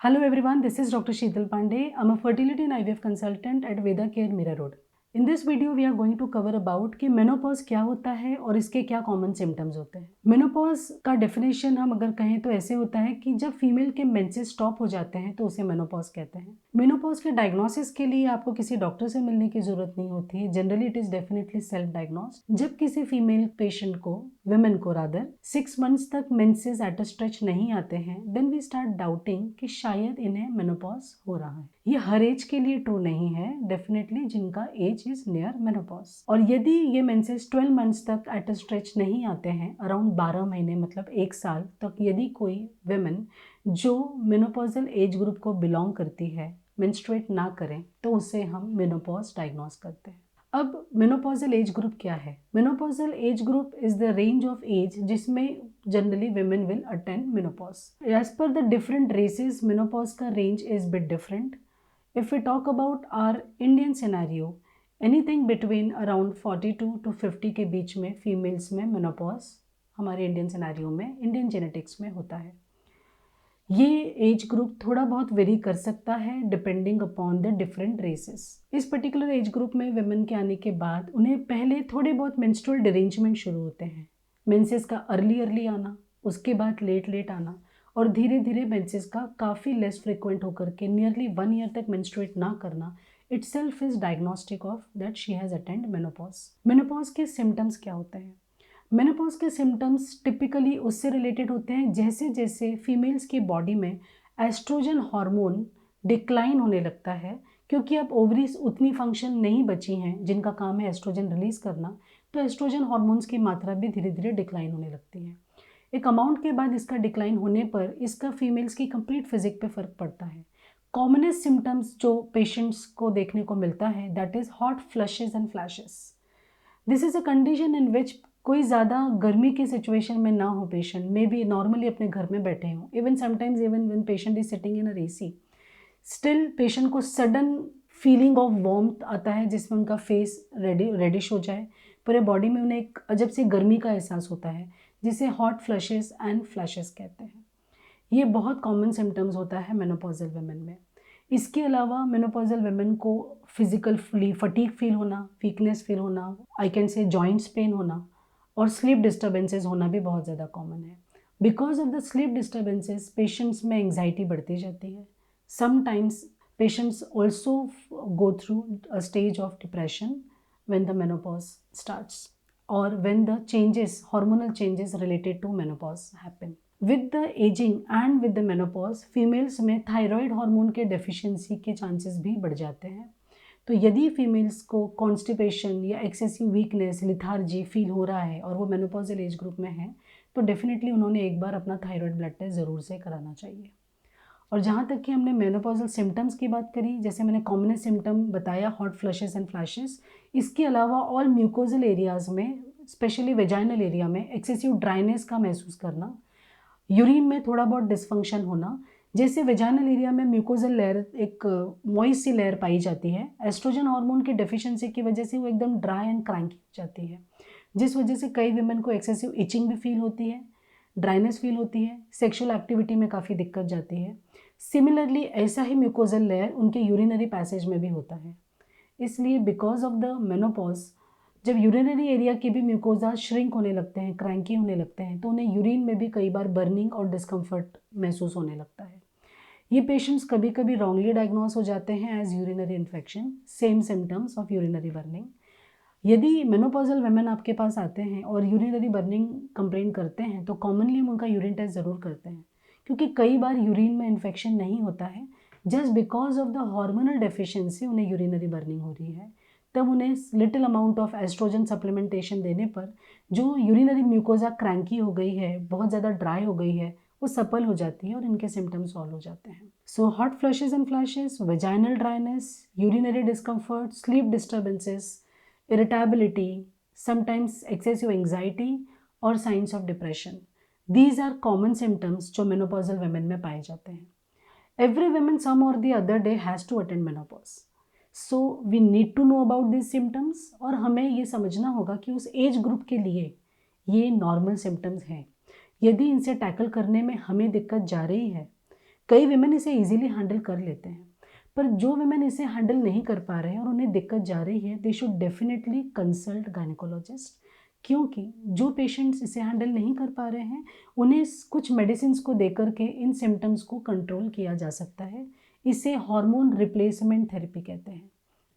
Hello everyone, this is Dr. Sheetal Pandey. I'm a fertility and IVF consultant at Veda Care Mira Road. In this video we are going to cover about कि menopause क्या होता है और इसके क्या common symptoms होते हैं। Menopause का डेफिनेशन हम अगर कहें तो ऐसे होता है कि जब फीमेल के मेंसेस स्टॉप हो जाते हैं तो उसे मेनोपॉज कहते हैं। मेनोपॉज के डायग्नोसिस के लिए आपको किसी डॉक्टर से मिलने की जरूरत नहीं होती है। Generally it is definitely self diagnosed. जब किसी फीमेल पेशेंट को, विमेन को रादर, 6 मंथ्स तक मेंसेस एट अ स्ट्रेच नहीं आते हैं, देन वी स्टार्ट डाउटिंग कि शायद इन्हें मेनोपॉज हो रहा है। ये हर एज के लिए ट्रू नहीं है, डेफिनेटली जिनका एज इज नियर मेनोपॉज। और यदि ये मेंसेस 12 मंथ्स तक एट अ स्ट्रेच नहीं आते हैं, अराउंड 12 महीने मतलब 1 साल तक, यदि कोई विमेन जो मेनोपॉजल एज ग्रुप को बिलोंग करती है मेंस्ट्रुएट ना करें तो उसे हम मेनोपॉज डायग्नोस करते हैं। अब मेनोपॉजल एज ग्रुप क्या है? Menopausal age group is the range of age जिसमें generally women will attain menopause. As per the different races, menopause का range is bit different. If we talk about our Indian scenario, anything between around 42 to 50 के बीच में females में menopause हमारे Indian scenario में, Indian genetics में होता है। ये एज ग्रुप थोड़ा बहुत वेरी कर सकता है depending upon the different races. इस पर्टिकुलर एज ग्रुप में विमेन के आने के बाद उन्हें पहले थोड़े बहुत मेंस्ट्रुअल डिरेंजमेंट शुरू होते हैं। मेंसेस का अर्ली आना, उसके बाद लेट आना, और धीरे धीरे मेंसेस का काफ़ी लेस फ्रिक्वेंट होकर के नियरली 1 ईयर तक मेंस्ट्रुएट ना करना itself is diagnostic of that she has attend menopause. Menopause के सिम्टम्स क्या होते हैं? मेनोपॉज के सिम्टम्स टिपिकली उससे रिलेटेड होते हैं जैसे जैसे फीमेल्स की बॉडी में एस्ट्रोजन हार्मोन डिक्लाइन होने लगता है, क्योंकि अब ओवरीज उतनी फंक्शन नहीं बची हैं जिनका काम है एस्ट्रोजन रिलीज करना, तो एस्ट्रोजन हार्मोन्स की मात्रा भी धीरे धीरे डिक्लाइन होने लगती है। एक अमाउंट के बाद इसका डिक्लाइन होने पर इसका फीमेल्स की कंप्लीट फिजिक पे फर्क पड़ता है। कॉमनेस्ट सिम्टम्स जो पेशेंट्स को देखने को मिलता है that is hot flushes and flashes. This is a condition in which कोई ज़्यादा गर्मी की सिचुएशन में ना हो, पेशेंट मे बी नॉर्मली अपने घर में बैठे हों, even sometimes even when patient is sitting in a AC, still patient को सडन फीलिंग ऑफ वार्मथ आता है जिसमें उनका फेस रेडिश हो जाए, पूरे बॉडी में उन्हें एक अजब सी गर्मी का एहसास होता है जिसे हॉट फ्लशेस एंड फ्लैशेस कहते हैं। ये बहुत कॉमन सिम्टम्स होता है मेनोपॉजल वुमेन में। इसके अलावा मेनोपॉजल वुमेन को फिजिकली फटीग फील होना, वीकनेस फील होना, I can say joints pain होना और स्लीप डिस्टर्बेंसेस होना भी बहुत ज़्यादा कॉमन है। Because of the sleep disturbances patients में एंग्जाइटी बढ़ती जाती है। Sometimes patients also go through a stage of depression when the menopause starts or when the changes, hormonal changes related to menopause happen. With the aging and with the menopause, females में thyroid hormone के deficiency के chances भी बढ़ जाते हैं। तो यदि females को कॉन्स्टिपेशन या एक्सेसिव वीकनेस, लिथार्जी फील हो रहा है और वो मेनोपॉजल एज ग्रुप में है, तो डेफिनेटली उन्होंने एक बार अपना थायराइड ब्लड टेस्ट ज़रूर से कराना चाहिए। और जहाँ तक कि हमने मेनोपॉजल सिम्टम्स की बात करी, जैसे मैंने कॉमनेस्ट सिम्टम बताया हॉट फ्लशेस एंड फ्लैशेस, इसके अलावा ऑल म्यूकोजल एरियाज़ में, स्पेशली वेजाइनल एरिया में एक्सेसिव ड्राइनेस का महसूस करना, यूरिन में थोड़ा बहुत डिसफंक्शन होना, जैसे वेजाइनल एरिया में म्यूकोजल लेयर, एक मॉइस्ट सी लेयर पाई जाती है, एस्ट्रोजन हार्मोन की डेफिशिएंसी की वजह से वो एकदम ड्राई एंड क्रैंकी हो जाती है, जिस वजह से कई विमेन को एक्सेसिव इचिंग भी फील होती है, ड्राइनेस फील होती है, सेक्सुअल एक्टिविटी में काफ़ी दिक्कत जाती है। सिमिलरली ऐसा ही म्यूकोजल लेयर उनके यूरिनरी पैसेज में भी होता है। इसलिए बिकॉज ऑफ द मेनोपॉज जब यूरिनरी एरिया के भी म्यूकोजा श्रिंक होने लगते हैं, क्रैंकी होने लगते हैं, तो उन्हें यूरिन में भी कई बार बर्निंग और डिस्कम्फर्ट महसूस होने लगता है। ये पेशेंट्स कभी कभी रॉन्गली डायग्नोस हो जाते हैं as urinary infection, same symptoms of urinary burning. यदि मेनोपॉजल वुमेन आपके पास आते हैं और यूरिनरी बर्निंग कंप्लेन करते हैं तो कॉमनली हम उनका यूरिन टेस्ट ज़रूर करते हैं, क्योंकि कई बार यूरिन में इन्फेक्शन नहीं होता है, just because of the hormonal deficiency उन्हें यूरिनरी बर्निंग हो रही है। तब उन्हें little amount of oestrogen supplementation देने पर जो यूरिनरी म्यूकोजा क्रैंकी हो गई है, बहुत ज़्यादा ड्राई हो गई है, वो सपल हो जाती है और इनके सिम्टम्स सॉल्व हो जाते हैं। So hot flushes and flashes, vaginal dryness, urinary discomfort, sleep disturbances, irritability, sometimes excessive anxiety और signs of depression. These are common symptoms जो menopausal women में पाए जाते हैं. Every woman some or the other day has to attend menopause. So we need to know about these symptoms और हमें ये समझना होगा कि उस एज ग्रुप के लिए ये नॉर्मल सिम्टम्स हैं। यदि इनसे टैकल करने में हमें दिक्कत जा रही है कई विमेन इसे इजीली हैंडल कर लेते हैं, पर जो विमेन इसे हैंडल नहीं कर पा रहे हैं और उन्हें दिक्कत जा रही है, they should definitely consult gynaecologist, क्योंकि जो पेशेंट्स इसे हैंडल नहीं कर पा रहे हैं उन्हें कुछ मेडिसिन को देकर के इन सिम्टम्स को कंट्रोल किया जा सकता है। इसे हार्मोन रिप्लेसमेंट थेरेपी कहते हैं,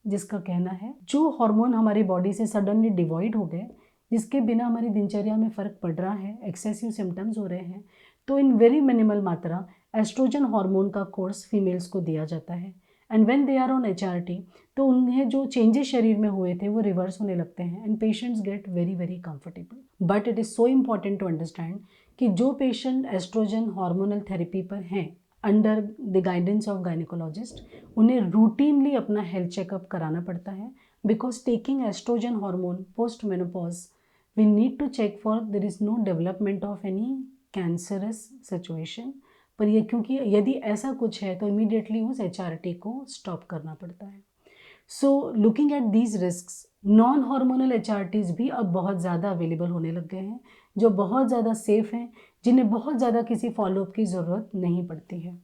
जिसका कहना है जो हार्मोन हमारी बॉडी से सडनली डिवॉइड हो गए, जिसके बिना हमारी दिनचर्या में फ़र्क पड़ रहा है, एक्सेसिव सिम्टम्स हो रहे हैं, तो इन वेरी मिनिमल मात्रा एस्ट्रोजन हार्मोन का कोर्स फीमेल्स को दिया जाता है। And when they are on HRT, तो उन्हें जो चेंजेस शरीर में हुए थे वो रिवर्स होने लगते हैं and patients get very very comfortable. But it is so important to understand कि जो पेशेंट एस्ट्रोजन हार्मोनल थेरेपी पर हैं under the guidance of gynaecologist, उन्हें रूटीनली अपना हेल्थ चेकअप कराना पड़ता है, because taking oestrogen hormone post menopause we need to check for there is no development of any cancerous situation. पर ये क्योंकि यदि ऐसा कुछ है तो इमीडिएटली उस HRT को स्टॉप करना पड़ता है। So looking at these risks, non hormonal HRTs भी अब बहुत ज़्यादा अवेलेबल होने लग गए हैं, जो बहुत ज़्यादा सेफ हैं, जिन्हें बहुत ज़्यादा किसी फॉलोअप की ज़रूरत नहीं पड़ती है।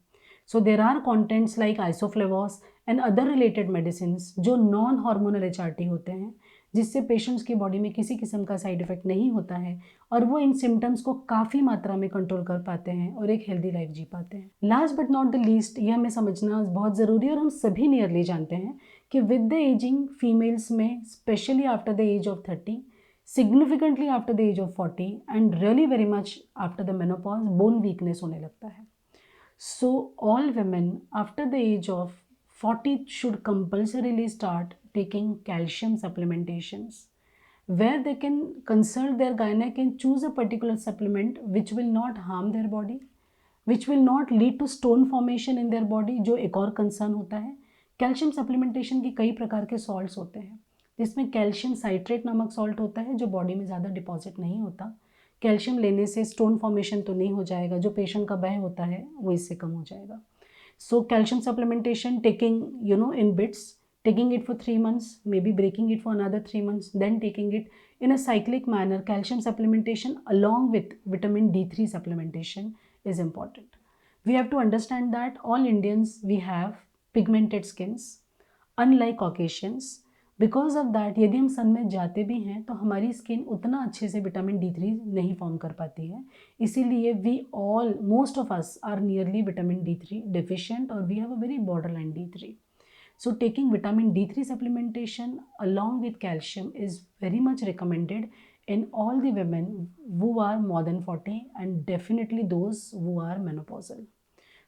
So there are contents like isoflavones and other related medicine जो नॉन हार्मोनल HRT होते हैं, जिससे पेशेंट्स की बॉडी में किसी किस्म का साइड इफेक्ट नहीं होता है और वो इन सिम्टम्स को काफ़ी मात्रा में कंट्रोल कर पाते हैं और एक हेल्दी लाइफ जी पाते हैं। Last but not the least, ये हमें समझना बहुत ज़रूरी है और हम सभी नियरली जानते हैं कि विद द एजिंग फीमेल्स में, specially after the age of 30, significantly after the age of 40 and really very much after the menopause, bone weakness होने लगता है. So all women after the age of 40 should compulsorily start taking calcium supplementations, where they can consult their gynec and choose a particular supplement which will not harm their body, which will not lead to stone formation in their body, जो एक और concern होता है। Calcium supplementation के कई प्रकार के salts होते हैं, जिसमें कैल्शियम साइट्रेट नामक सॉल्ट होता है जो बॉडी में ज़्यादा डिपॉजिट नहीं होता। कैल्शियम लेने से स्टोन फॉर्मेशन तो नहीं हो जाएगा, जो पेशेंट का भय होता है वो इससे कम हो जाएगा। So calcium supplementation taking in bits, taking it for 3 months, maybe breaking it for another 3 months, then taking it in a cyclic manner. Calcium supplementation along with vitamin D3 supplementation is important. We have to understand that all Indians, we have pigmented skins, unlike Caucasians. Because of that यदि हम सन में जाते भी हैं तो हमारी skin उतना अच्छे से विटामिन D3 नहीं फॉर्म कर पाती है, इसीलिए we all, most of us are nearly vitamin D3 deficient और we have a very borderline D3. So taking vitamin D3 supplementation along with calcium is very much recommended in all the women who are more than 40 and definitely those who are menopausal.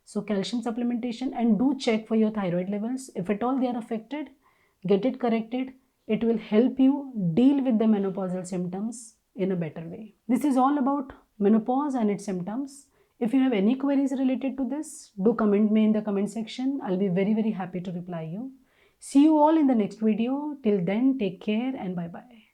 So calcium supplementation, and do check for your thyroid levels. If at all they are affected, get it corrected. It will help you deal with the menopausal symptoms in a better way. This is all about menopause and its symptoms. If you have any queries related to this, do comment me in the comment section. I'll be very, very happy to reply you. See you all in the next video. Till then, take care and bye-bye.